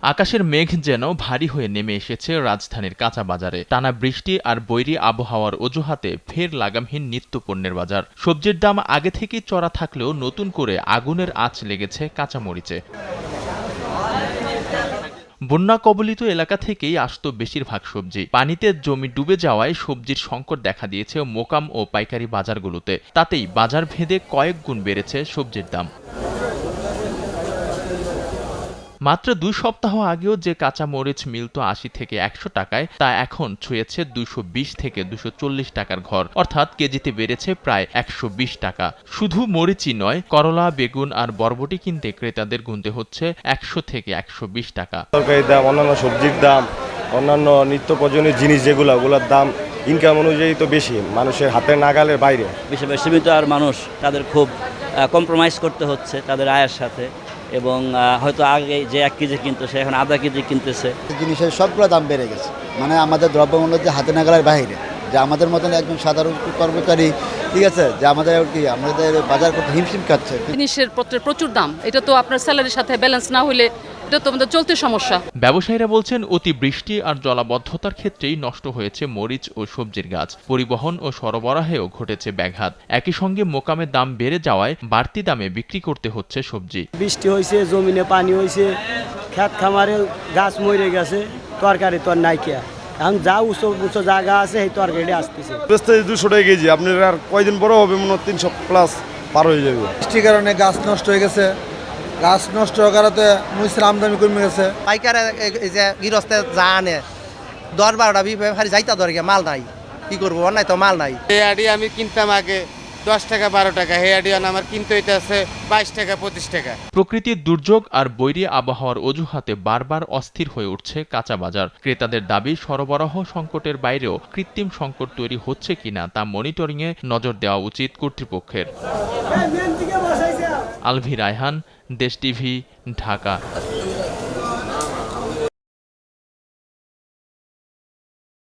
আকাশের মেঘ যেন ভারী হয়ে নেমে এসেছে রাজধানীর কাঁচা বাজারে। টানা বৃষ্টি আর বৈরী আবহাওয়ার অজুহাতে ফের লাগামহীন নিত্যপণ্যের বাজার। সবজির দাম আগে থেকেই চড়া থাকলেও নতুন করে আগুনের আঁচ লেগেছে কাঁচামরিচে। বন্যা কবলিত এলাকা থেকেই আসত বেশিরভাগ সবজি। পানিতে জমি ডুবে যাওয়ায় সবজির সংকট দেখা দিয়েছে মোকাম ও পাইকারি বাজারগুলোতে। তাতেই বাজার ভেদে কয়েক গুণ বেড়েছে সবজির দাম। মাত্র ২ সপ্তাহ আগেও যে কাঁচা মরিচ মিলত ৮০ থেকে ১০০ টাকায়, তা এখন ছুঁয়েছে ২২০ থেকে ২৪০ টাকার ঘর, অর্থাৎ কেজিতে বেড়েছে প্রায় ১২০ টাকা। শুধু মরিচই নয়, করলা, বেগুন আর বরবটি কিনতে ক্রেতাদের গুনতে হচ্ছে ১০০ থেকে ১২০ টাকা। তরকারির দাম, অন্যান্য সবজির দাম, অন্যান্য নিত্য প্রয়োজনীয় জিনিস ওগুলোর দাম ইনকাম অনুযায়ী তো বেশি, মানুষের হাতের নাগালের বাইরে। বেশি সীমিত আর মানুষ তাদের খুব কম্প্রোমাইজ করতে হচ্ছে তাদের আয়ের সাথে, এবং হয়তো আগে যে ১ কেজি কিনতো সে এখন আধা কেজি কিনতেছে। জিনিসের সবগুলো দাম বেড়ে গেছে, মানে আমাদের দ্রব্যমূল্য যে হাতে নাগালের বাইরে, যে আমাদের মতন একজন সাধারণ কর্মচারী, ঠিক আছে, যে আমাদের বাজার করতে হিমশিম খাচ্ছে। জিনিসের পত্রের প্রচুর দাম, এটা তো আপনার স্যালারির সাথে ব্যালেন্স না হলে এটা তো আমাদের চলতে সমস্যা। ব্যবসায়ীরা বলছেন, অতি বৃষ্টি আর জলাবদ্ধতার ক্ষেত্রেই নষ্ট হয়েছে মরিচ ও সবজির গাছ। পরিবহন ও সরবরাহেও ঘটেছে ব্যাঘাত। একই সঙ্গে মোকামের দাম বেড়ে যাওয়ায় বাড়তি দামে বিক্রি করতে হচ্ছে সবজি। বৃষ্টি হয়েছে, জমিনে পানি হয়েছে, খেত খামারে গাছ মরে গেছে, তরকারি তো আর নাই কিয়া। এখন যা উঁচু জায়গা আছে এই তরকারি আসতেছে। 200 টাকা কেজি, আপনার আর কয়দিন পরে হবে, মনে হয় 300 প্লাস পার হয়ে যাবে। বৃষ্টির কারণে গাছ নষ্ট হয়ে গেছে, গাছ নষ্ট হওয়ার কারণে মরিচের আমদানি কমে গেছে। পাইকারে এই যে গৃহস্থে যা আনে 10-12টা ব্যাপারী যাইতা ধরে মাল নাই, কি করবো, নাই তো মাল নাই। হেয়াডি আমি কিনতাম আগে 10 টাকা 12 টাকা, হেয়াডি আমার কিনতে হইতেছে 22 টাকা 25 টাকা। প্রকৃতির দুর্যোগ আর বৈরী আবহাওয়ার অজুহাতে বারবার অস্থির হয়ে উঠছে কাঁচা বাজার। ক্রেতাদের দাবি, সরবরাহ সংকটের বাইরেও কৃত্রিম সংকট তৈরি হচ্ছে কিনা তা মনিটরিংয়ে নজর দেওয়া উচিত কর্তৃপক্ষের। আলভি রায়হান, দেশ টিভি, ঢাকা।